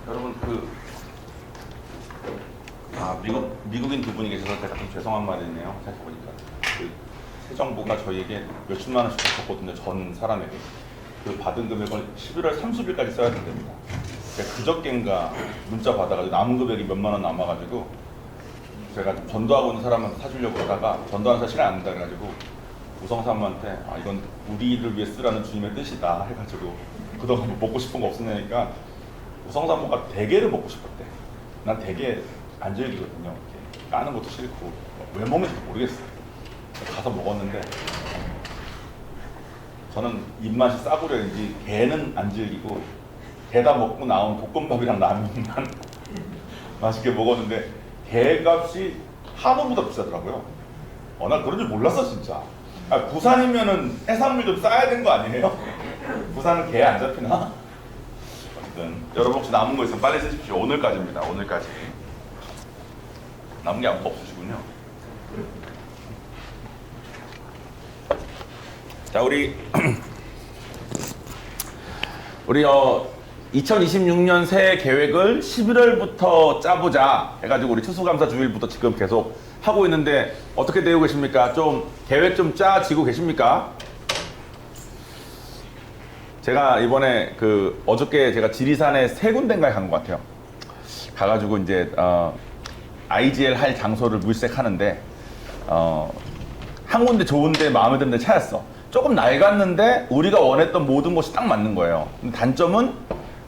여러분 미국인 두 분이 계셔서 제가 좀 죄송한 말이 있네요. 생각해보니까 새 정부가 저희에게 몇십만 원씩 줬거든요. 전 사람에게. 그 받은 금액을 11월 30일까지 써야 된답니다. 그러니까 그저께인가 문자 받아가지고 남은 금액이 몇만 원 남아가지고 제가 전도하고 있는 사람한테 사주려고 하다가 전도하는 사람 실행 안 된다 그래가지고 우성사람한테 이건 우리를 위해 쓰라는 주님의 뜻이다 해가지고 그동안 뭐 먹고 싶은 거 없으니까 우성사모가 대게를 먹고 싶었대. 난 대게 안 즐기거든요. 이렇게 까는 것도 싫고 왜 먹는지 모르겠어. 가서 먹었는데 저는 입맛이 싸구려인지 게는 안 즐기고 게다 먹고 나온 볶음밥이랑 라면만 맛있게 먹었는데 게 값이 한우보다 비싸더라고요. 난 그런 줄 몰랐어 진짜. 부산이면은 해산물 좀 싸야 되는 거 아니에요? 부산은 게 안 잡히나? 어쨌든 여러분 혹시 남은 거 있으면 빨리 쓰십시오. 오늘까지입니다. 오늘까지. 남은 게 아무것도 없으시군요. 자, 우리 2026년 새해 계획을 11월부터 짜보자 해가지고 우리 추수감사 주일부터 지금 계속 하고 있는데 어떻게 되고 계십니까? 좀 계획 좀 짜지고 계십니까? 제가 이번에 어저께 제가 지리산에 3군데인가에 간 것 같아요. 가가지고 이제 IGL 할 장소를 물색하는데 한 군데 좋은데 마음에 드는 데 찾았어. 조금 낡았는데 우리가 원했던 모든 것이 딱 맞는 거예요. 단점은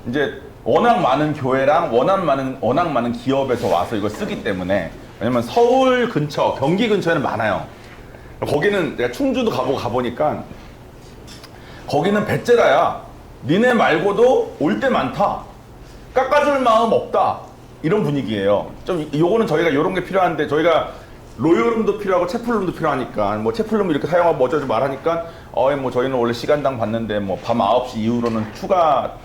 이제 워낙 많은 교회랑 워낙 많은 기업에서 와서 이걸 쓰기 때문에, 왜냐면 서울 근처, 경기 근처에는 많아요. 거기는 내가 충주도 가보니까 거기는 배째라야. 니네 말고도 올 때 많다. 깎아줄 마음 없다. 이런 분위기예요. 좀 요거는 저희가 요런 게 필요한데, 저희가 로열룸도 필요하고 채플룸도 필요하니까 뭐 채플룸 이렇게 사용하고 어쩌고 말하니까 뭐 저희는 원래 시간당 받는데 뭐 밤 9시 이후로는 추가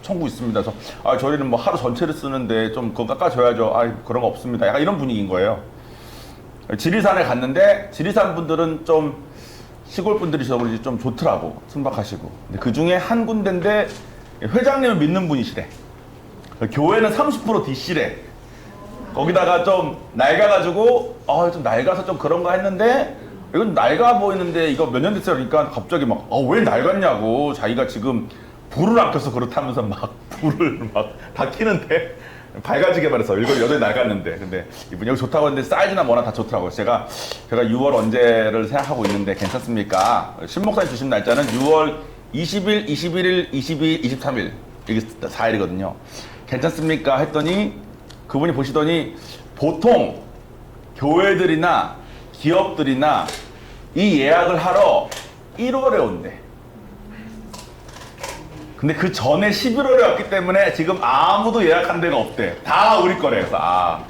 청구 있습니다. 그래서 저희는 뭐 하루 전체를 쓰는데 좀 그거 깎아줘야죠. 그런 거 없습니다. 약간 이런 분위기인 거예요. 지리산에 갔는데 지리산 분들은 좀 시골 분들이셔서 그런지 좀 좋더라고. 순박하시고. 근데 그 중에 한 군데인데 회장님을 믿는 분이시래. 교회는 30% DC래. 거기다가 좀 낡아가지고 좀 낡아서 좀 그런가 했는데, 이건 낡아 보이는데 이거 몇 년 됐어요. 그러니까 갑자기 막 왜 낡았냐고, 자기가 지금 불을 안 켜서 그렇다면서 막 불을 막 다 켜는데 밝아지게 말해서 이거 여전히 낡았는데, 근데 이분이 여기 좋다고 했는데 사이즈나 뭐나 다 좋더라고요. 제가 6월 언제를 생각하고 있는데 괜찮습니까? 신목사님 주신 날짜는 6월 20일, 21일, 22일, 23일 이게 4일이거든요. 괜찮습니까? 했더니 그분이 보시더니 보통 교회들이나 기업들이나 이 예약을 하러 1월에 온대. 근데 그 전에 11월에 왔기 때문에 지금 아무도 예약한 데가 없대. 다 우리 거래. 그래서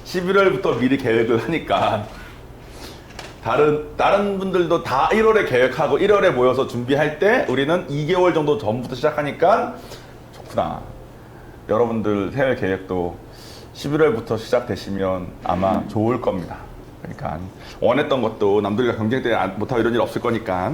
11월부터 미리 계획을 하니까 다른 분들도 다 1월에 계획하고 1월에 모여서 준비할 때 우리는 2개월 정도 전부터 시작하니까 좋구나. 여러분들 새해 계획도 11월부터 시작되시면 아마 좋을 겁니다. 그러니까 원했던 것도 남들과 경쟁 때 못하고 이런 일 없을 거니까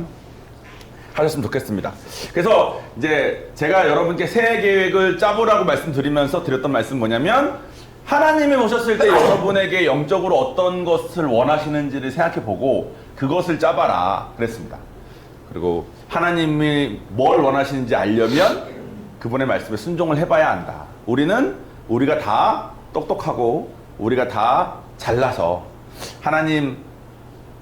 하셨으면 좋겠습니다. 그래서 이제 제가 여러분께 새해 계획을 짜보라고 말씀드리면서 드렸던 말씀 뭐냐면, 하나님이 오셨을 때 여러분에게 영적으로 어떤 것을 원하시는지를 생각해보고 그것을 짜봐라 그랬습니다. 그리고 하나님이 뭘 원하시는지 알려면 그분의 말씀에 순종을 해봐야 한다. 우리가 다 똑똑하고 우리가 다 잘나서 하나님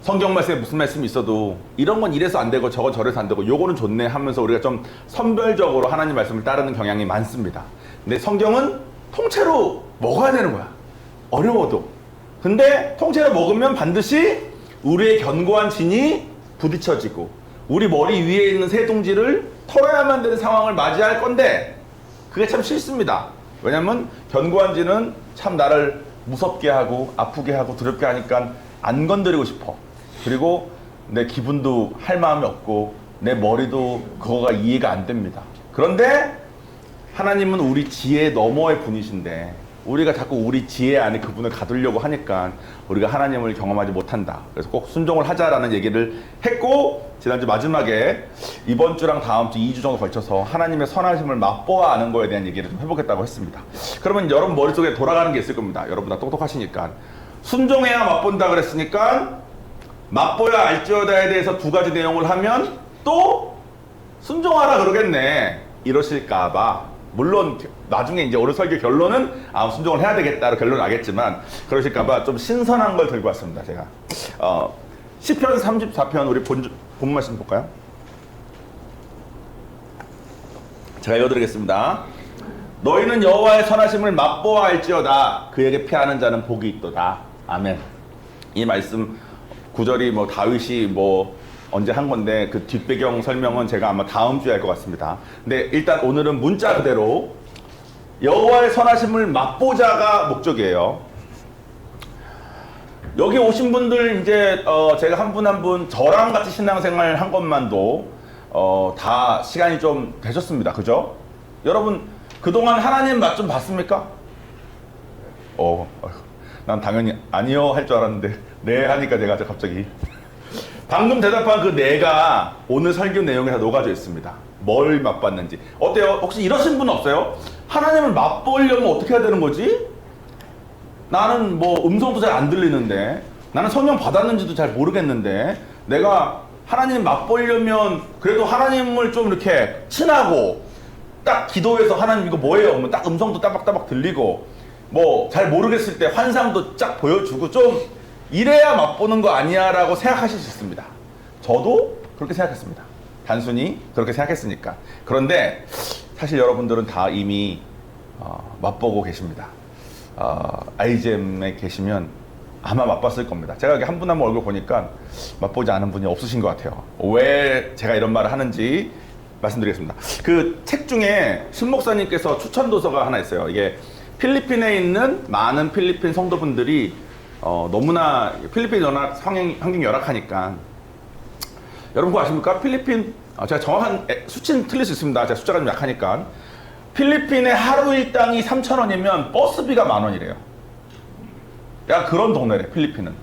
성경 말씀에 무슨 말씀이 있어도 이런 건 이래서 안 되고 저건 저래서 안 되고 요거는 좋네 하면서 우리가 좀 선별적으로 하나님 말씀을 따르는 경향이 많습니다. 근데 성경은 통째로 먹어야 되는 거야. 어려워도. 근데 통째로 먹으면 반드시 우리의 견고한 진이 부딪혀지고 우리 머리 위에 있는 새둥지를 털어야만 되는 상황을 맞이할 건데, 그게 참 싫습니다. 왜냐면 견고한 진은 참 나를 무섭게 하고 아프게 하고 두렵게 하니까 안 건드리고 싶어. 그리고 내 기분도 할 마음이 없고 내 머리도 그거가 이해가 안 됩니다. 그런데 하나님은 우리 지혜 너머의 분이신데 우리가 자꾸 우리 지혜 안에 그분을 가두려고 하니까 우리가 하나님을 경험하지 못한다. 그래서 꼭 순종을 하자라는 얘기를 했고, 지난주 마지막에 이번 주랑 다음 주 2주 정도 걸쳐서 하나님의 선하심을 맛보아 아는 거에 대한 얘기를 좀 해보겠다고 했습니다. 그러면 여러분 머릿속에 돌아가는 게 있을 겁니다. 여러분 다 똑똑하시니까. 순종해야 맛본다 그랬으니까 맛보야 알지어다에 대해서 두 가지 내용을 하면 또 순종하라 그러겠네. 이러실까봐. 물론 나중에 이제 오늘 설교 결론은 순종을 해야 되겠다로 결론 나겠지만 그러실까봐 좀 신선한 걸 들고 왔습니다. 제가 시편 34편 우리 본 말씀 볼까요? 제가 읽어드리겠습니다. 너희는 여호와의 선하심을 맛보아 알지어다. 그에게 피하는 자는 복이 있도다. 아멘. 이 말씀 구절이 뭐 다윗이 뭐 언제 한 건데 그 뒷배경 설명은 제가 아마 다음 주에 할 것 같습니다. 근데 일단 오늘은 문자 그대로 여호와의 선하심을 맛보자가 목적이에요. 여기 오신 분들 이제 제가 한 분 한 분 저랑 같이 신앙생활 한 것만도 다 시간이 좀 되셨습니다. 그죠? 여러분 그동안 하나님 맛 좀 봤습니까? 난 당연히 아니요 할 줄 알았는데 네 하니까 내가 갑자기 방금 대답한 그 네가 오늘 설교 내용에 다 녹아져 있습니다. 뭘 맛봤는지. 어때요? 혹시 이러신 분 없어요? 하나님을 맛보려면 어떻게 해야 되는 거지? 나는 뭐 음성도 잘 안 들리는데, 나는 성령 받았는지도 잘 모르겠는데, 내가 하나님 맛보려면 그래도 하나님을 좀 이렇게 친하고 딱 기도해서 하나님 이거 뭐예요? 뭐 딱 음성도 따박따박 들리고 뭐 잘 모르겠을 때 환상도 쫙 보여주고 좀 이래야 맛보는 거 아니야 라고 생각하실 수 있습니다. 저도 그렇게 생각했습니다. 단순히 그렇게 생각했으니까. 그런데 사실 여러분들은 다 이미 맛보고 계십니다. IGM에 계시면 아마 맛봤을 겁니다. 제가 여기 한 분 한 분 얼굴 보니까 맛보지 않은 분이 없으신 것 같아요. 왜 제가 이런 말을 하는지 말씀드리겠습니다. 그 책 중에 신 목사님께서 추천 도서가 하나 있어요. 이게 필리핀에 있는 많은 필리핀 성도분들이 너무나 필리핀이 워낙 환경이 열악하니까 여러분 그거 아십니까? 필리핀 제가 정확한 수치는 틀릴 수 있습니다. 제가 숫자가 좀 약하니까 필리핀의 하루 일당이 3,000원이면 버스비가 10,000원이래요. 야 그런 동네래 필리핀은.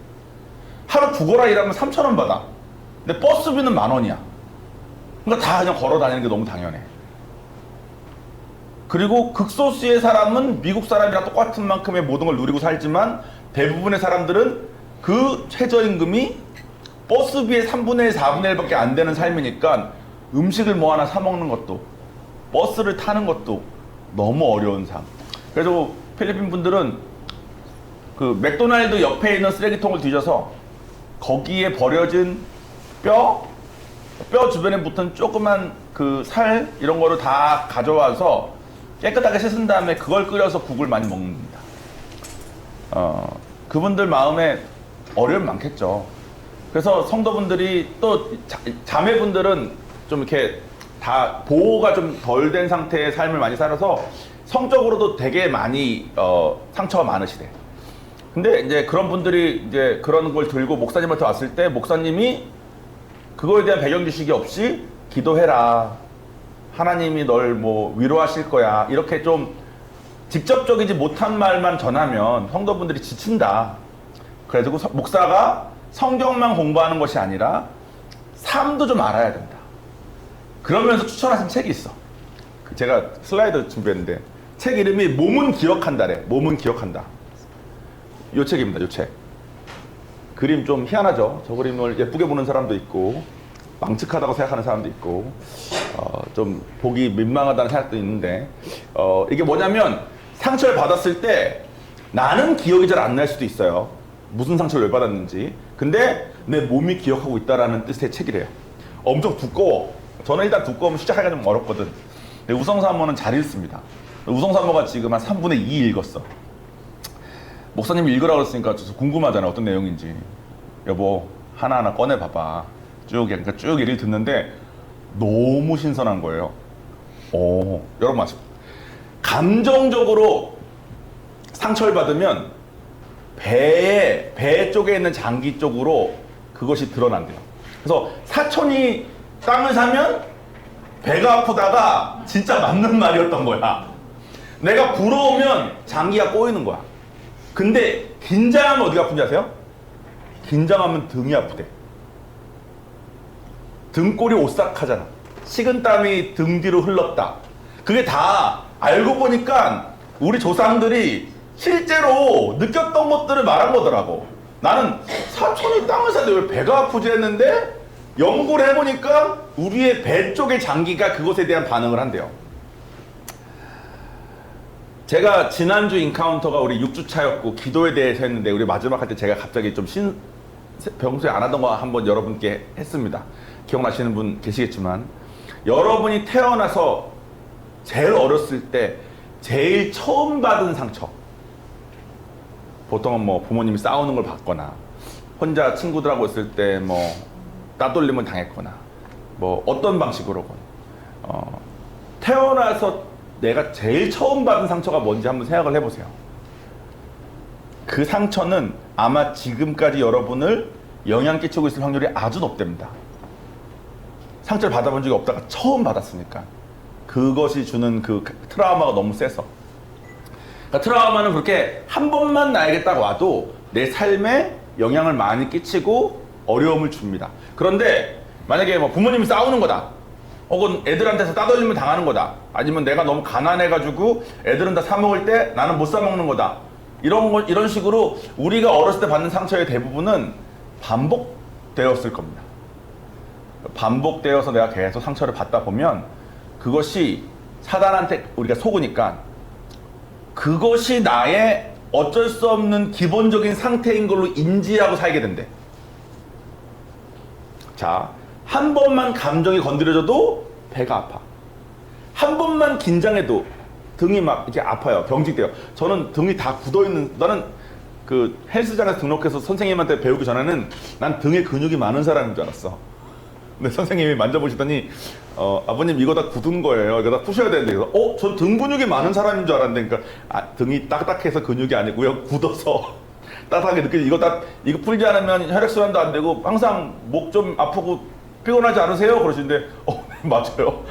하루 죽어라 일하면 3,000원 받아. 근데 버스비는 10,000원이야. 그러니까 다 그냥 걸어 다니는 게 너무 당연해. 그리고 극소수의 사람은 미국 사람이랑 똑같은 만큼의 모든 걸 누리고 살지만 대부분의 사람들은 그 최저임금이 버스비의 3분의 1, 4분의 1밖에 안 되는 삶이니까 음식을 뭐 하나 사 먹는 것도 버스를 타는 것도 너무 어려운 삶. 그래서 필리핀 분들은 그 맥도날드 옆에 있는 쓰레기통을 뒤져서 거기에 버려진 뼈 주변에 붙은 조그만 그 살 이런 거를 다 가져와서 깨끗하게 씻은 다음에 그걸 끓여서 국을 많이 먹는다. 그분들 마음에 어려움 많겠죠. 그래서 성도분들이 또 자매분들은 좀 이렇게 다 보호가 좀 덜 된 상태의 삶을 많이 살아서 성적으로도 되게 많이 상처가 많으시대. 근데 이제 그런 분들이 이제 그런 걸 들고 목사님한테 왔을 때 목사님이 그거에 대한 배경 지식이 없이 기도해라. 하나님이 널 뭐 위로하실 거야. 이렇게 좀 직접적이지 못한 말만 전하면 성도분들이 지친다. 그래가지고 목사가 성경만 공부하는 것이 아니라 삶도 좀 알아야 된다. 그러면서 추천하신 책이 있어. 제가 슬라이드 준비했는데 책 이름이 몸은 기억한다래. 몸은 기억한다. 요 책입니다. 요 책. 그림 좀 희한하죠. 저 그림을 예쁘게 보는 사람도 있고 망측하다고 생각하는 사람도 있고 좀 보기 민망하다는 생각도 있는데 이게 뭐냐면 상처를 받았을 때 나는 기억이 잘 안 날 수도 있어요. 무슨 상처를 왜 받았는지. 근데 내 몸이 기억하고 있다라는 뜻의 책이래요. 엄청 두꺼워. 저는 일단 두꺼우면 시작하기가 좀 어렵거든. 근데 우성사모는 잘 읽습니다. 우성사모가 지금 한 3분의 2 읽었어. 목사님이 읽으라고 했으니까 궁금하잖아. 어떤 내용인지. 여보 하나하나 꺼내봐봐. 그러니까 쭉 얘기를 듣는데 너무 신선한 거예요. 여러분 아시죠? 감정적으로 상처를 받으면 배 쪽에 있는 장기 쪽으로 그것이 드러난대요. 그래서 사촌이 땅을 사면 배가 아프다가 진짜 맞는 말이었던 거야. 내가 부러우면 장기가 꼬이는 거야. 근데 긴장하면 어디가 아픈지 아세요? 긴장하면 등이 아프대. 등골이 오싹하잖아. 식은땀이 등 뒤로 흘렀다. 그게 다 알고 보니까 우리 조상들이 실제로 느꼈던 것들을 말한 거더라고. 나는 사촌이 땅을 사는데 왜 배가 아프지 했는데 연구를 해보니까 우리의 배 쪽의 장기가 그것에 대한 반응을 한대요. 제가 지난주 인카운터가 우리 6주차였고 기도에 대해서 했는데 우리 마지막 할 때 제가 갑자기 좀 평소에 안 하던 거 한번 여러분께 했습니다. 기억나시는 분 계시겠지만 여러분이 태어나서 제일 어렸을 때 제일 처음 받은 상처, 보통은 뭐 부모님이 싸우는 걸 받거나 혼자 친구들하고 있을 때 뭐 따돌림을 당했거나 뭐 어떤 방식으로건 태어나서 내가 제일 처음 받은 상처가 뭔지 한번 생각을 해보세요. 그 상처는 아마 지금까지 여러분을 영향 끼치고 있을 확률이 아주 높답니다. 상처를 받아본 적이 없다가 처음 받았으니까 그것이 주는 그 트라우마가 너무 세서. 그러니까 트라우마는 그렇게 한 번만 나에게 딱 와도 내 삶에 영향을 많이 끼치고 어려움을 줍니다. 그런데 만약에 뭐 부모님이 싸우는 거다, 혹은 애들한테서 따돌림을 당하는 거다, 아니면 내가 너무 가난해가지고 애들은 다 사 먹을 때 나는 못 사 먹는 거다, 이런 식으로 우리가 어렸을 때 받는 상처의 대부분은 반복되었을 겁니다. 반복되어서 내가 계속 상처를 받다 보면 그것이 사단한테 우리가 속으니까 그것이 나의 어쩔 수 없는 기본적인 상태인 걸로 인지하고 살게 된대. 자, 한 번만 감정이 건드려져도 배가 아파. 한 번만 긴장해도 등이 막 이렇게 아파요. 경직돼요. 저는 등이 다 굳어있는, 나는 그 헬스장에서 등록해서 선생님한테 배우기 전에는 난 등에 근육이 많은 사람인 줄 알았어. 근데 선생님이 만져보시더니 아버님 이거 다 굳은 거예요. 이거 다 푸셔야 되는데. 그래서 전 등 근육이 많은 사람인 줄 알았는데, 그러니까 등이 딱딱해서 근육이 아니고요. 굳어서 따뜻하게 느껴지. 이거 풀지 않으면 혈액순환도 안 되고 항상 목 좀 아프고 피곤하지 않으세요? 그러시는데 맞아요.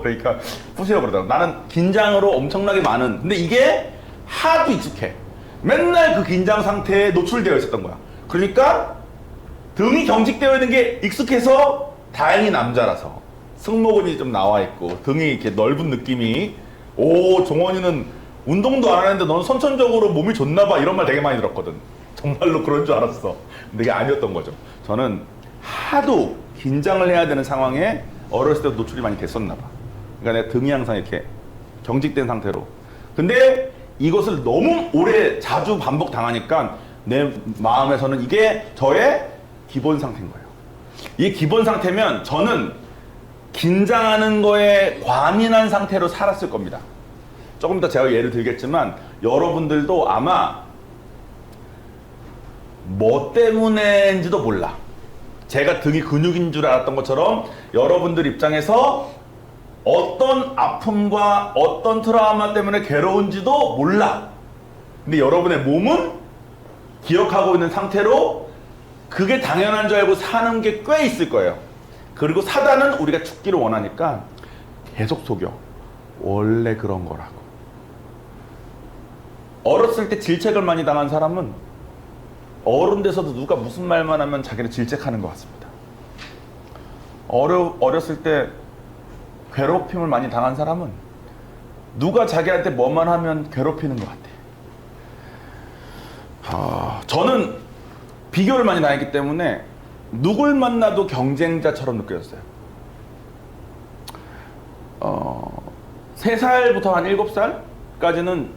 그러니까 푸시라고 그러더라고. 나는 긴장으로 엄청나게 많은, 근데 이게 하도 익숙해. 맨날 그 긴장 상태에 노출되어 있었던 거야. 그러니까 등이 경직되어 있는 게 익숙해서, 다행히 남자라서 승모근이 좀 나와 있고 등이 이렇게 넓은 느낌이, 종원이는 운동도 안 하는데 넌 선천적으로 몸이 좋나 봐, 이런 말 되게 많이 들었거든. 정말로 그런 줄 알았어. 근데 이게 아니었던 거죠. 저는 하도 긴장을 해야 되는 상황에 어렸을 때 노출이 많이 됐었나 봐. 그러니까 내 등이 항상 이렇게 경직된 상태로. 근데 이것을 너무 오래 자주 반복 당하니까 내 마음에서는 이게 저의 기본 상태인 거예요. 이게 기본 상태면 저는 긴장하는 거에 과민한 상태로 살았을 겁니다. 조금 이따 제가 예를 들겠지만 여러분들도 아마 뭐 때문인지도 몰라. 제가 등이 근육인 줄 알았던 것처럼 여러분들 입장에서 어떤 아픔과 어떤 트라우마 때문에 괴로운지도 몰라. 근데 여러분의 몸은 기억하고 있는 상태로 그게 당연한 줄 알고 사는 게 꽤 있을 거예요. 그리고 사단은 우리가 죽기를 원하니까 계속 속여. 원래 그런 거라고. 어렸을 때 질책을 많이 당한 사람은 어른 돼서도 누가 무슨 말만 하면 자기를 질책하는 것 같습니다. 어렸을 때 괴롭힘을 많이 당한 사람은 누가 자기한테 뭐만 하면 괴롭히는 것 같아. 저는 비교를 많이 당했기 때문에 누굴 만나도 경쟁자처럼 느껴졌어요. 3살부터 한 7살까지는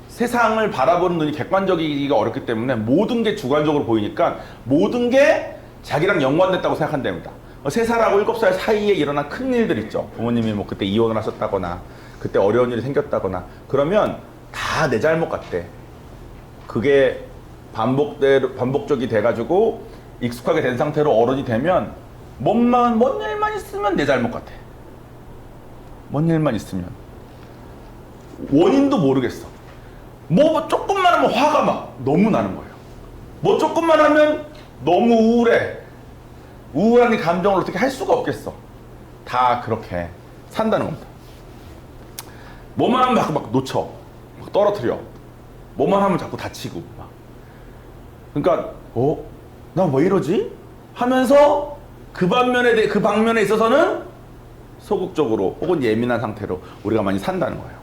세상을 바라보는 눈이 객관적이기가 어렵기 때문에 모든 게 주관적으로 보이니까 모든 게 자기랑 연관됐다고 생각한답니다. 3살하고 7살 사이에 일어난 큰 일들 있죠. 부모님이 뭐 그때 이혼을 하셨다거나 그때 어려운 일이 생겼다거나 그러면 다 내 잘못 같대. 그게 반복적이 돼가지고 익숙하게 된 상태로 어른이 되면 뭔 일만 있으면 내 잘못 같아. 뭔 일만 있으면 원인도 모르겠어. 뭐 조금만 하면 화가 막 너무 나는 거예요. 뭐 조금만 하면 너무 우울해. 우울한 이 감정을 어떻게 할 수가 없겠어. 다 그렇게 산다는 겁니다. 뭐만 하면 막 놓쳐, 막 떨어뜨려. 뭐만 하면 자꾸 다치고 막. 그러니까 나 왜 이러지? 하면서 그 방면에 있어서는 소극적으로 혹은 예민한 상태로 우리가 많이 산다는 거예요.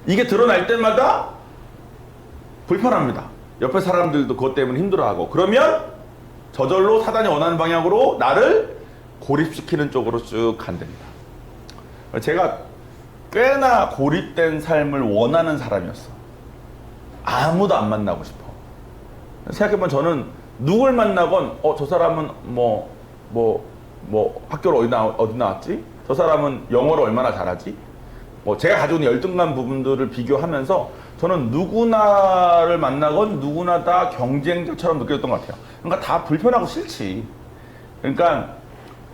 이게 드러날 때마다 불편합니다. 옆에 사람들도 그것 때문에 힘들어하고, 그러면 저절로 사단이 원하는 방향으로 나를 고립시키는 쪽으로 쭉 간답니다. 제가 꽤나 고립된 삶을 원하는 사람이었어. 아무도 안 만나고 싶어. 생각해보면 저는 누굴 만나건 저 사람은 학교를 어디 나왔지? 저 사람은 영어를 얼마나 잘하지? 제가 가지고 있는 열등감 부분들을 비교하면서 저는 누구나를 만나건 누구나 다 경쟁자처럼 느껴졌던 것 같아요. 그러니까 다 불편하고 싫지. 그러니까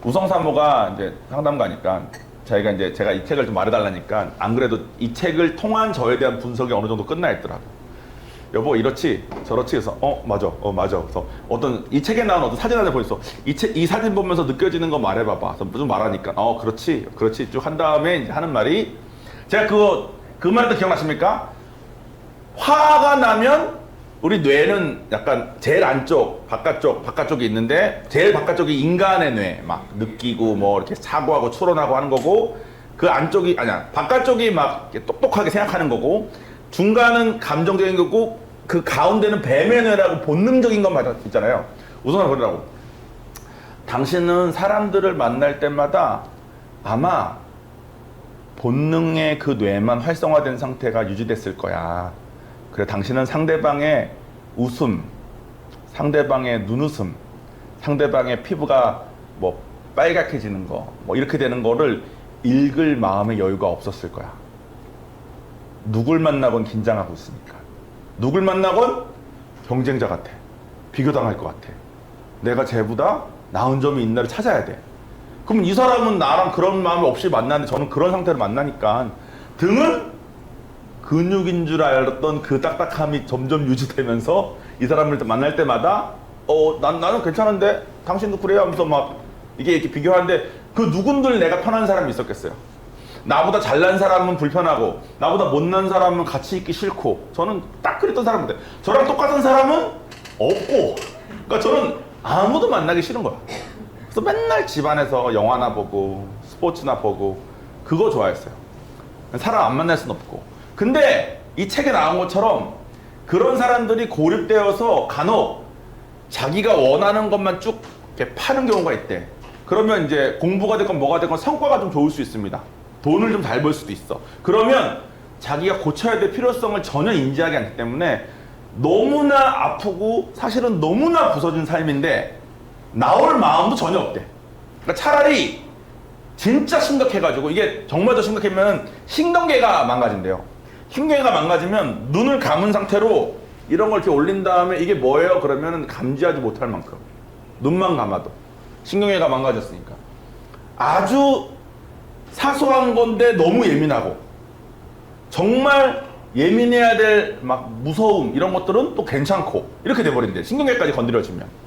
우성사모가 이제 상담가니까 제가 이 책을 좀 말해달라니까, 안 그래도 이 책을 통한 저에 대한 분석이 어느 정도 끝나 있더라고. 여보 이렇지 저렇지 해서 맞아 그래서 이 책에 나온 어떤 사진 하나 보였어. 이 사진 보면서 느껴지는 거 말해봐봐. 그래서 좀 말하니까 그렇지 쭉 한 다음에 이제 하는 말이, 제가 그 말도 기억나십니까? 화가 나면 우리 뇌는 약간 제일 안쪽 바깥쪽이 있는데, 제일 바깥쪽이 인간의 뇌, 막 느끼고 이렇게 사고하고 추론하고 하는 거고, 그 안쪽이 바깥쪽이 막 똑똑하게 생각하는 거고, 중간은 감정적인 거고, 그 가운데는 뱀의 뇌라고 본능적인 것만 있잖아요. 우선은 그러라고. 당신은 사람들을 만날 때마다 아마 본능의 그 뇌만 활성화된 상태가 유지됐을 거야. 그래, 당신은 상대방의 웃음, 상대방의 눈웃음, 상대방의 피부가 빨갛게지는 거, 이렇게 되는 거를 읽을 마음의 여유가 없었을 거야. 누굴 만나건 긴장하고 있으니까. 누굴 만나건 경쟁자 같아. 비교당할 것 같아. 내가 쟤보다 나은 점이 있나를 찾아야 돼. 그러면 이 사람은 나랑 그런 마음이 없이 만나는데 저는 그런 상태로 만나니까 등은 근육인 줄 알았던 그 딱딱함이 점점 유지되면서 이 사람을 만날 때마다 나는 괜찮은데 당신도 그래요 하면서 막 이게 이렇게 비교하는데, 그 누군들 내가 편한 사람이 있었겠어요. 나보다 잘난 사람은 불편하고 나보다 못난 사람은 같이 있기 싫고, 저는 딱 그랬던 사람인데, 저랑 똑같은 사람은 없고, 그러니까 저는 아무도 만나기 싫은 거야. 그래서 맨날 집안에서 영화나 보고 스포츠나 보고 그거 좋아했어요. 사람 안 만날 순 없고. 근데 이 책에 나온 것처럼 그런 사람들이 고립되어서 간혹 자기가 원하는 것만 쭉 이렇게 파는 경우가 있대. 그러면 이제 공부가 됐건 뭐가 됐건 성과가 좀 좋을 수 있습니다. 돈을 좀 잘 벌 수도 있어. 그러면 자기가 고쳐야 될 필요성을 전혀 인지하지 않기 때문에 너무나 아프고 사실은 너무나 부서진 삶인데 나올 마음도 전혀 없대. 그러니까 차라리 진짜 심각해가지고, 이게 정말 더 심각하면 신경계가 망가진대요. 신경계가 망가지면 눈을 감은 상태로 이런 걸 이렇게 올린 다음에 이게 뭐예요? 그러면 감지하지 못할 만큼, 눈만 감아도 신경계가 망가졌으니까. 아주 사소한 건데 너무 예민하고, 정말 예민해야 될 막 무서움 이런 것들은 또 괜찮고, 이렇게 돼버린대. 신경계까지 건드려지면.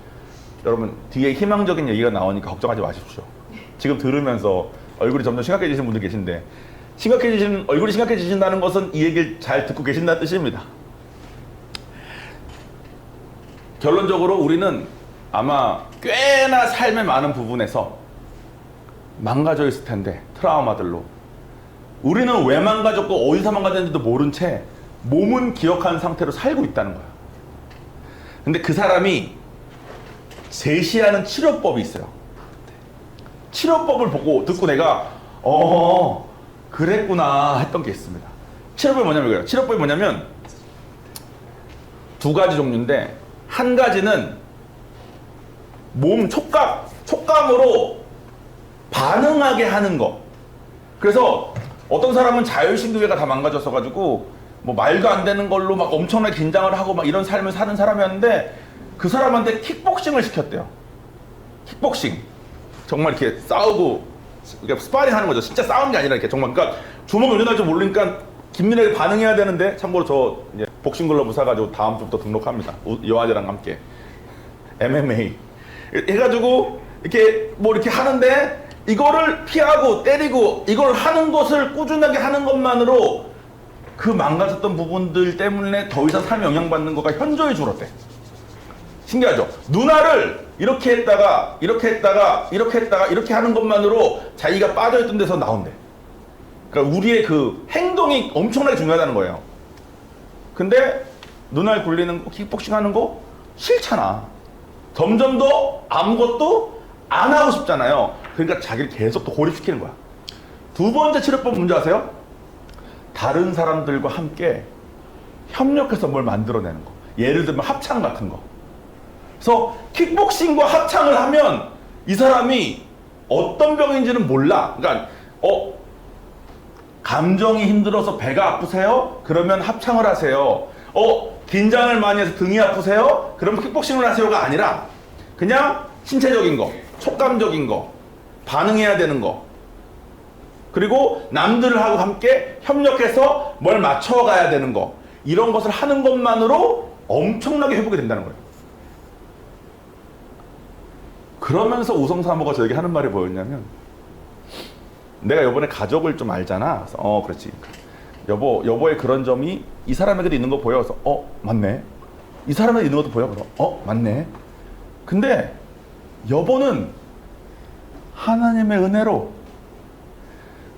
여러분, 뒤에 희망적인 얘기가 나오니까 걱정하지 마십시오. 지금 들으면서 얼굴이 점점 심각해지시는 분들 계신데, 얼굴이 심각해지신다는 것은 이 얘기를 잘 듣고 계신다는 뜻입니다. 결론적으로 우리는 아마 꽤나 삶의 많은 부분에서 망가져 있을 텐데, 트라우마들로. 우리는 왜 망가졌고 어디서 망가졌는지도 모른 채 몸은 기억하는 상태로 살고 있다는 거야. 근데 그 사람이 제시하는 치료법이 있어요. 치료법을 듣고 내가 그랬구나 했던 게 있습니다. 치료법이 뭐냐면 두 가지 종류인데, 한 가지는 몸 촉감으로 반응하게 하는 거. 그래서 어떤 사람은 자율신경계가 다 망가졌어가지고 말도 안 되는 걸로 막 엄청나게 긴장을 하고 막 이런 삶을 사는 사람이었는데, 그 사람한테 킥복싱을 시켰대요. 킥복싱. 정말 이렇게 싸우고, 그러니까 스파링 하는 거죠. 진짜 싸우는 게 아니라 이렇게 정말, 그러니까 주먹을 언제 날지 모르니까 긴밀하게 반응해야 되는데, 참고로 저 이제 복싱 글러브 사가지고 다음 주부터 등록합니다. 여아재랑 함께. MMA. 해가지고 이렇게 이렇게 하는데, 이거를 피하고 때리고 이걸 하는 것을 꾸준하게 하는 것만으로 그 망가졌던 부분들 때문에 더 이상 삶에 영향받는 거가 현저히 줄었대. 신기하죠? 누나를 이렇게 했다가 이렇게 했다가 이렇게 했다가 이렇게 하는 것만으로 자기가 빠져있던 데서 나온대. 그러니까 우리의 그 행동이 엄청나게 중요하다는 거예요. 근데 눈알 굴리는 거, 킥복싱 하는 거 싫잖아. 점점 더 아무것도 안 하고 싶잖아요. 그러니까 자기를 계속 또 고립시키는 거야. 두 번째 치료법 뭔지 아세요? 다른 사람들과 함께 협력해서 뭘 만들어내는 거. 예를 들면 합창 같은 거. 그래서 킥복싱과 합창을 하면 이 사람이 어떤 병인지는 몰라. 그러니까 감정이 힘들어서 배가 아프세요? 그러면 합창을 하세요. 긴장을 많이 해서 등이 아프세요? 그러면 킥복싱을 하세요가 아니라 그냥 신체적인 거, 촉감적인 거, 반응해야 되는 거, 그리고 남들하고 함께 협력해서 뭘 맞춰가야 되는 거, 이런 것을 하는 것만으로 엄청나게 회복이 된다는 거예요. 그러면서 우성사모가 저에게 하는 말이 뭐였냐면, 내가 여번에 가족을 좀 알잖아. 그래서 그렇지. 여보의 그런 점이 이 사람에게도 있는 거 보여. 그래서 맞네. 이 사람에게 있는 것도 보여. 그래서 맞네. 근데 여보는 하나님의 은혜로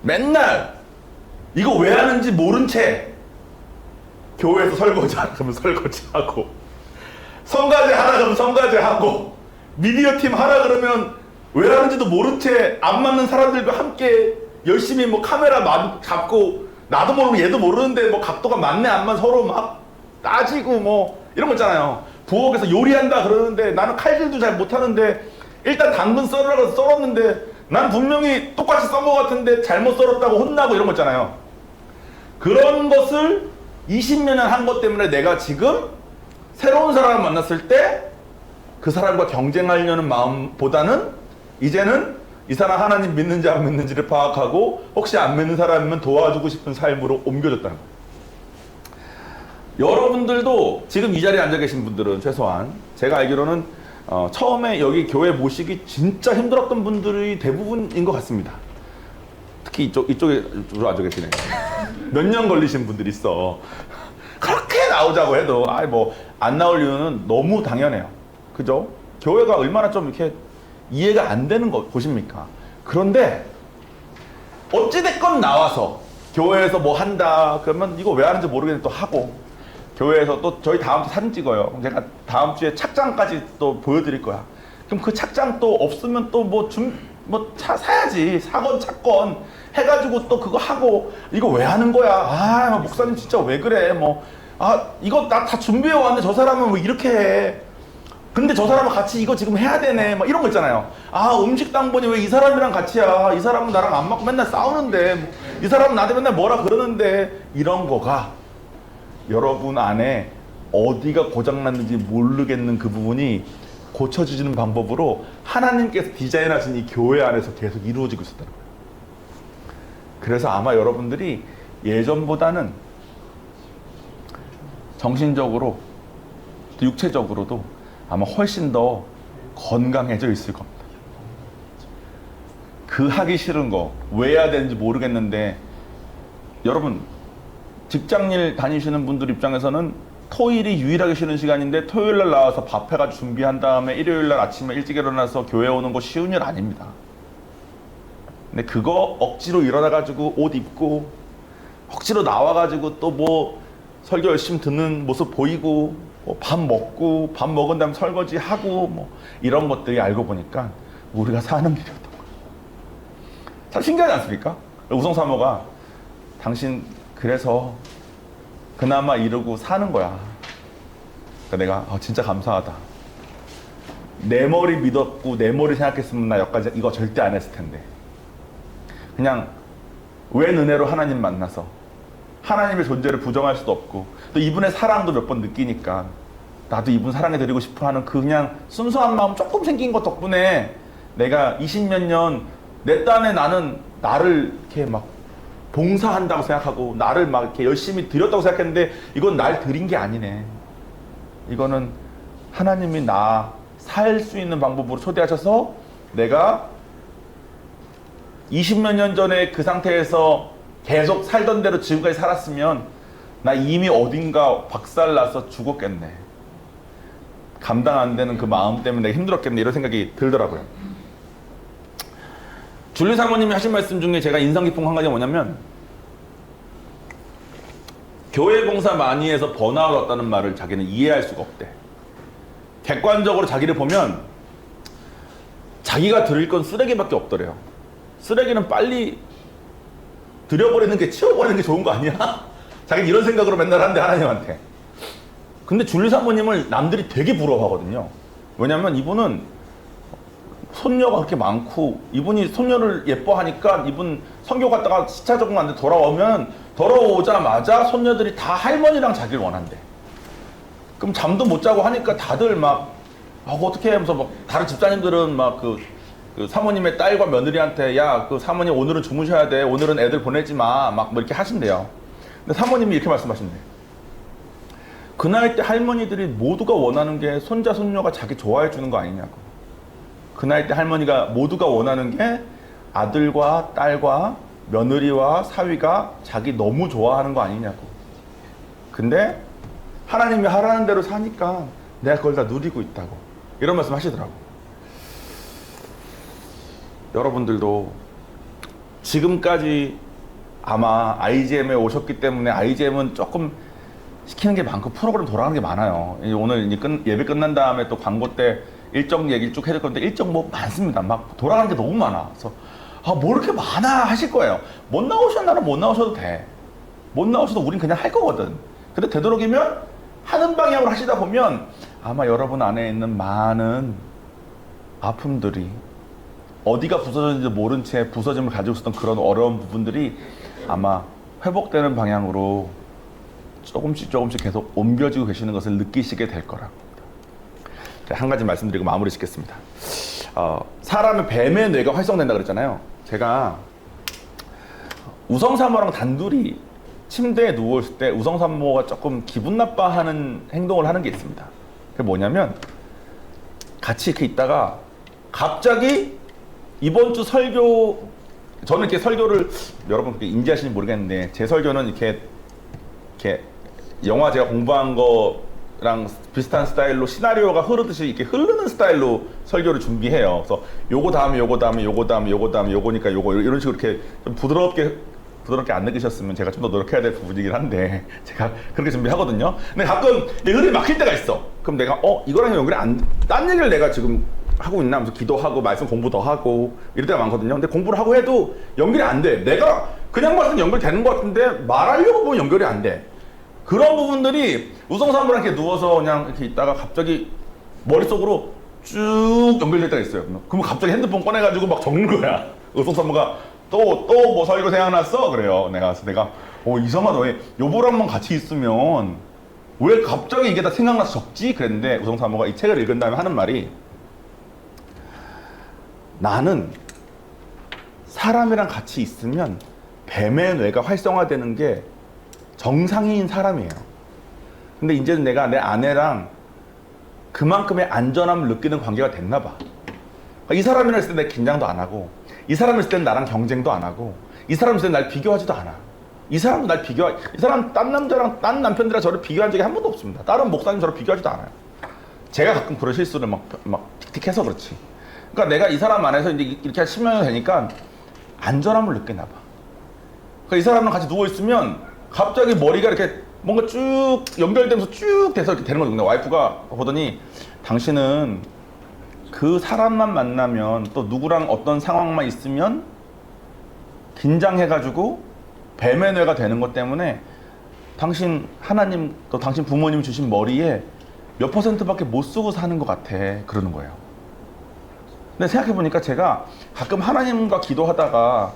맨날 이거 왜 하는지 모른 채 교회에서 설거지 하라 그러면 설거지하고, 성가대 하라 그러면 성가대하고, 미디어 팀 하라 그러면 왜 하는지도 모른 채 안 맞는 사람들과 함께 열심히 뭐 카메라 잡고, 나도 모르고 얘도 모르는데 뭐 각도가 맞네 안 맞네 서로 막 따지고 뭐 이런 거 있잖아요. 부엌에서 요리한다 그러는데 나는 칼질도 잘 못하는데 일단 당근 썰으라고 썰었는데 난 분명히 똑같이 썬 거 같은데 잘못 썰었다고 혼나고 이런 거 있잖아요. 그런 것을 20년 한 것 때문에 내가 지금 새로운 사람을 만났을 때 그 사람과 경쟁하려는 마음보다는 이제는 이 사람 하나님 믿는지 안 믿는지를 파악하고 혹시 안 믿는 사람이면 도와주고 싶은 삶으로 옮겨졌다는 거예요. 여러분들도 지금 이 자리에 앉아 계신 분들은 최소한 제가 알기로는 처음에 여기 교회 모시기 진짜 힘들었던 분들이 대부분인 것 같습니다. 특히 이쪽에 주로 앉아 계시네. 몇 년 걸리신 분들이 있어. 그렇게 나오자고 해도 안 나올 이유는 너무 당연해요. 그죠? 교회가 얼마나 좀 이렇게 이해가 안 되는 곳입니까? 그런데 어찌됐건 나와서 교회에서 뭐 한다 그러면 이거 왜 하는지 모르겠는데 또 하고, 교회에서 또 저희 다음 주 사진 찍어요. 제가 다음 주에 착장까지 또 보여드릴 거야. 그럼 그 착장 또 없으면 또 차 사야지. 사건 찾건 해가지고 또 그거 하고, 이거 왜 하는 거야? 목사님 진짜 왜 그래? 이거 나 다 준비해 왔는데 저 사람은 왜 이렇게 해? 근데 저 사람은 같이 이거 지금 해야 되네. 이런 거 있잖아요. 음식 당번이 왜 이 사람이랑 같이야? 이 사람은 나랑 안 맞고 맨날 싸우는데, 이 사람은 나한테 맨날 뭐라 그러는데, 이런 거가 여러분 안에 어디가 고장났는지 모르겠는 그 부분이 고쳐지는 방법으로 하나님께서 디자인하신 이 교회 안에서 계속 이루어지고 있었다는 거예요. 그래서 아마 여러분들이 예전보다는 정신적으로 또 육체적으로도 아마 훨씬 더 건강해져 있을 겁니다. 그 하기 싫은 거 왜 해야 되는지 모르겠는데, 여러분 직장일 다니시는 분들 입장에서는 토요일이 유일하게 쉬는 시간인데 토요일날 나와서 밥 해가지고 준비한 다음에 일요일날 아침에 일찍 일어나서 교회 오는 거 쉬운 일 아닙니다. 근데 그거 억지로 일어나가지고 옷 입고 억지로 나와가지고 또 뭐 설교 열심히 듣는 모습 보이고 밥 먹고 밥 먹은 다음에 설거지하고 이런 것들이 알고 보니까 우리가 사는 길이었던 거예요. 참 신기하지 않습니까? 우성사모가 당신 그래서 그나마 이러고 사는 거야. 그러니까 내가 진짜 감사하다. 내 머리 믿었고 내 머리 생각했으면 나 여기까지 이거 절대 안 했을 텐데. 그냥 웬 은혜로 하나님 만나서 하나님의 존재를 부정할 수도 없고 또 이분의 사랑도 몇 번 느끼니까 나도 이분 사랑해드리고 싶어하는 그 그냥 순수한 마음 조금 생긴 것 덕분에 내가 20몇 년 내 딴에 나는 나를 이렇게 막 봉사한다고 생각하고 나를 막 이렇게 열심히 드렸다고 생각했는데 이건 날 드린 게 아니네. 이거는 하나님이 나 살 수 있는 방법으로 초대하셔서 내가 20몇 년 전에 그 상태에서 계속 살던 대로 지금까지 살았으면 나 이미 어딘가 박살나서 죽었겠네. 감당 안 되는 그 마음 때문에 내가 힘들었겠네 이런 생각이 들더라고요. 줄리 사모님이 하신 말씀 중에 제가 인상 깊은 한 가지가 뭐냐면 교회 봉사 많이 해서 번아웃 왔다는 말을 자기는 이해할 수가 없대. 객관적으로 자기를 보면 자기가 드릴 건 쓰레기밖에 없더래요. 쓰레기는 빨리 들여버리는 게, 치워버리는 게 좋은 거 아니야? 자기는 이런 생각으로 맨날 하는데 하나님한테. 근데 줄리 사모님을 남들이 되게 부러워하거든요. 왜냐면 이분은 손녀가 그렇게 많고, 이분이 손녀를 예뻐하니까 이분 선교 갔다가 시차 적응 안 돼 돌아오자마자 손녀들이 다 할머니랑 자기를 원한대. 그럼 잠도 못 자고 하니까 다들 막 어떻게 하면서 막 다른 집사님들은 막 그 사모님의 딸과 며느리한테 야, 그 사모님 오늘은 주무셔야 돼. 오늘은 애들 보내지 마. 막 뭐 이렇게 하신대요. 근데 사모님이 이렇게 말씀하신대. 그 나이 때 할머니들이 모두가 원하는 게 손자, 손녀가 자기 좋아해 주는 거 아니냐고. 그 나이 때 할머니가 모두가 원하는 게 아들과 딸과 며느리와 사위가 자기 너무 좋아하는 거 아니냐고. 근데 하나님이 하라는 대로 사니까 내가 그걸 다 누리고 있다고. 이런 말씀 하시더라고. 여러분들도 지금까지 아마 IGM에 오셨기 때문에 IGM은 조금 시키는 게 많고 프로그램 돌아가는 게 많아요. 오늘 예배 끝난 다음에 또 광고 때 일정 얘기 쭉 해줄 건데 일정 뭐 많습니다. 막 돌아가는 게 너무 많아. 그래서 뭐 이렇게 많아 하실 거예요. 못 나오셔도 나는 못 나오셔도 돼. 못 나오셔도 우린 그냥 할 거거든. 근데 되도록이면 하는 방향으로 하시다 보면 아마 여러분 안에 있는 많은 아픔들이 어디가 부서졌는지 모른 채 부서짐을 가지고 있었던 그런 어려운 부분들이 아마 회복되는 방향으로 조금씩 계속 옮겨지고 계시는 것을 느끼시게 될 거라고. 한 가지 말씀드리고 마무리 짓겠습니다. 사람의 뱀의 뇌가 활성된다 그랬잖아요. 제가 우성사모랑 단둘이 침대에 누워있을 때 우성사모가 조금 기분 나빠하는 행동을 하는 게 있습니다. 그게 뭐냐면 같이 이렇게 있다가 갑자기 이번 주 설교, 저는 이렇게 설교를 여러분 그렇게 인지하시는지 모르겠는데 제 설교는 이렇게 영화 제가 공부한 거랑 비슷한 스타일로 시나리오가 흐르듯이 이렇게 흐르는 스타일로 설교를 준비해요. 그래서 요거 다음에 요거 다음에 요거 다음에 요거 다음에 요거니까 요거 이런 식으로 이렇게 좀 부드럽게 안 느끼셨으면 제가 좀 더 노력해야 될 부분이긴 한데 제가 그렇게 준비하거든요. 근데 가끔 흐름이 막힐 때가 있어. 그럼 내가 이거랑 연결이 딴 얘기를 내가 지금 하고 있나 하면서 기도하고 말씀 공부 더 하고 이럴 때가 많거든요. 근데 공부를 하고 해도 연결이 안 돼. 내가 그냥 봤을 때 연결되는 것 같은데 말하려고 보면 연결이 안 돼. 그런 부분들이 우성사모랑 이렇게 누워서 그냥 이렇게 있다가 갑자기 머릿속으로 쭉 연결될 때가 있어요. 그러면 갑자기 핸드폰 꺼내가지고 막 적는 거야. 우성사모가 또 뭐 설교 생각났어? 그래요. 내가 이상하다. 왜 여보랑만 같이 있으면 왜 갑자기 이게 다 생각나서 적지? 그랬는데 우성사모가 이 책을 읽은 다음에 하는 말이 나는 사람이랑 같이 있으면 뱀의 뇌가 활성화되는 게 정상인 사람이에요. 근데 이제는 내가 내 아내랑 그만큼의 안전함을 느끼는 관계가 됐나 봐. 이 사람이랑 있을 때 내 긴장도 안 하고, 이 사람 있을 땐 나랑 경쟁도 안 하고, 이 사람 있을 땐 날 비교하지도 않아. 이 사람도 이 사람 딴 남자랑 딴 남편들이랑 저를 비교한 적이 한 번도 없습니다. 다른 목사님 저를 비교하지도 않아요. 제가 가끔 그런 실수를 막 틱틱해서 그렇지. 그러니까 내가 이 사람 안에서 이제 이렇게 한 10년이 되니까 안전함을 느끼나 봐. 그러니까 이 사람랑 같이 누워있으면 갑자기 머리가 이렇게 뭔가 쭉 연결되면서 쭉 돼서 이렇게 되는 거거든요. 와이프가 보더니 당신은 그 사람만 만나면 또 누구랑 어떤 상황만 있으면 긴장해가지고 뱀의 뇌가 되는 것 때문에 당신 하나님 또 당신 부모님 주신 머리에 몇 %밖에 못 쓰고 사는 것 같아. 그러는 거예요. 근데 생각해보니까 제가 가끔 하나님과 기도하다가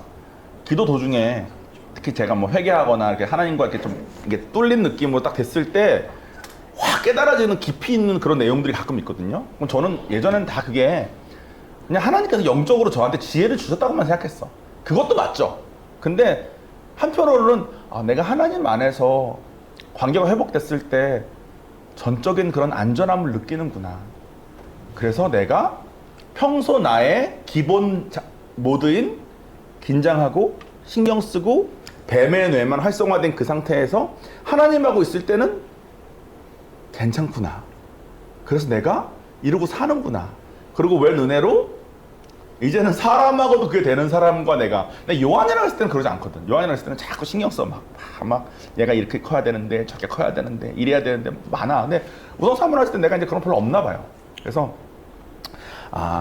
기도 도중에 특히 제가 뭐 회개하거나 이렇게 하나님과 이렇게 좀 이게 뚫린 느낌으로 딱 됐을 때 확 깨달아지는 깊이 있는 그런 내용들이 가끔 있거든요. 그럼 저는 예전에는 다 그게 그냥 하나님께서 영적으로 저한테 지혜를 주셨다고만 생각했어. 그것도 맞죠. 근데 한편으로는 내가 하나님 안에서 관계가 회복됐을 때 전적인 그런 안전함을 느끼는구나. 그래서 내가 평소 나의 기본 모드인 긴장하고 신경 쓰고 뱀의 뇌만 활성화된 그 상태에서 하나님하고 있을 때는 괜찮구나. 그래서 내가 이러고 사는구나. 그리고 웬 은혜로 이제는 사람하고도 그게 되는 사람과 내가. 근데 요한이랑 했을 때는 그러지 않거든. 요한이랑 했을 때는 자꾸 신경 써. 막 얘가 이렇게 커야 되는데 저렇게 커야 되는데 이래야 되는데 많아. 근데 우선 사모를 했을 때 내가 이제 그런 거 별로 없나 봐요. 그래서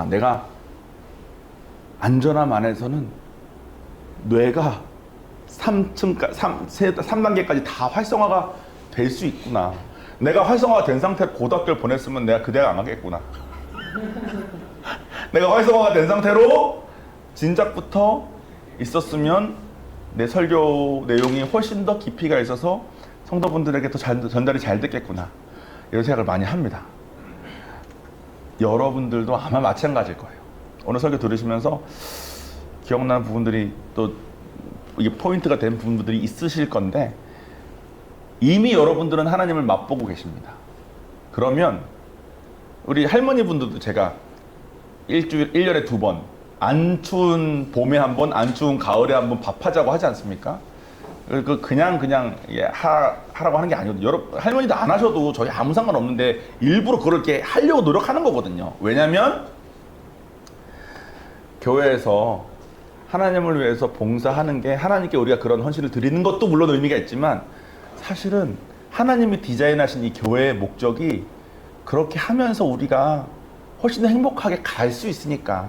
내가 안전함 안에서는 뇌가 3단계까지 다 활성화가 될 수 있구나. 내가 활성화가 된 상태로 고등학교를 보냈으면 내가 그 대학 안 가겠구나. 내가 활성화가 된 상태로 진작부터 있었으면 내 설교 내용이 훨씬 더 깊이가 있어서 성도분들에게 더 전달이 잘 됐겠구나. 이런 생각을 많이 합니다. 여러분들도 아마 마찬가지일 거예요. 오늘 설교 들으시면서 기억나는 부분들이 또 이게 포인트가 된 부분들이 있으실 건데 이미 여러분들은 하나님을 맛보고 계십니다. 그러면 우리 할머니 분들도 제가 1년에 2번, 안 추운 봄에 한 번, 안 추운 가을에 한 번 밥하자고 하지 않습니까? 그냥 하라고 하는 게 아니거든요. 여러분, 할머니도 안 하셔도 저희 아무 상관없는데 일부러 그렇게 하려고 노력하는 거거든요. 왜냐면 교회에서 하나님을 위해서 봉사하는 게 하나님께 우리가 그런 헌신을 드리는 것도 물론 의미가 있지만 사실은 하나님이 디자인하신 이 교회의 목적이 그렇게 하면서 우리가 훨씬 더 행복하게 갈 수 있으니까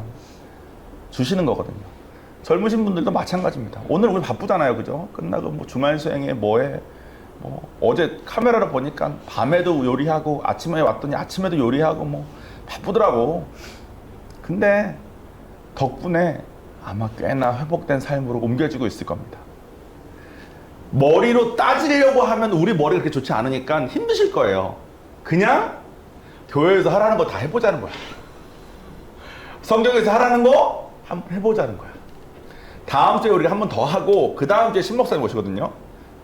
주시는 거거든요. 젊으신 분들도 마찬가지입니다. 오늘 우리 바쁘잖아요, 그죠? 끝나고 뭐 주말 수행에 뭐해? 어제 카메라로 보니까 밤에도 요리하고 아침에 왔더니 아침에도 요리하고 뭐 바쁘더라고. 근데 덕분에 아마 꽤나 회복된 삶으로 옮겨지고 있을 겁니다. 머리로 따지려고 하면 우리 머리가 그렇게 좋지 않으니까 힘드실 거예요. 그냥 교회에서 하라는 거 다 해보자는 거야. 성경에서 하라는 거 한번 해보자는 거야. 다음 주에 우리가 한 번 더 하고 그 다음 주에 신목사님 오시거든요.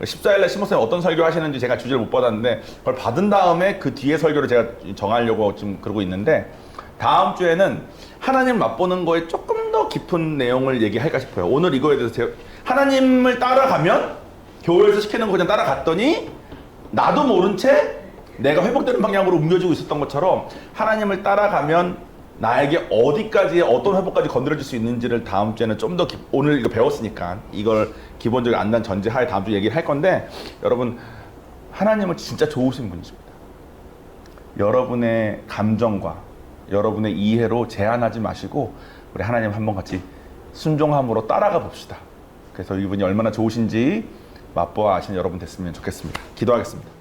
14일날 신목사님 어떤 설교 하시는지 제가 주제를 못 받았는데 그걸 받은 다음에 그 뒤에 설교를 제가 정하려고 지금 그러고 있는데 다음 주에는 하나님 맛보는 거에 조금 더 깊은 내용을 얘기할까 싶어요. 오늘 이거에 대해서 하나님을 따라가면 교회에서 시키는 거 그냥 따라갔더니 나도 모른 채 내가 회복되는 방향으로 옮겨지고 있었던 것처럼 하나님을 따라가면 나에게 어디까지 어떤 회복까지 건드려질 수 있는지를 다음 주에는 좀 더 오늘 이거 배웠으니까 이걸 기본적으로 안단 전제하에 다음 주에 얘기를 할 건데 여러분 하나님은 진짜 좋으신 분이십니다. 여러분의 감정과 여러분의 이해로 제한하지 마시고 우리 하나님 한번 같이 순종함으로 따라가 봅시다. 그래서 이분이 얼마나 좋으신지 맛보아 아시는 여러분 됐으면 좋겠습니다. 기도하겠습니다.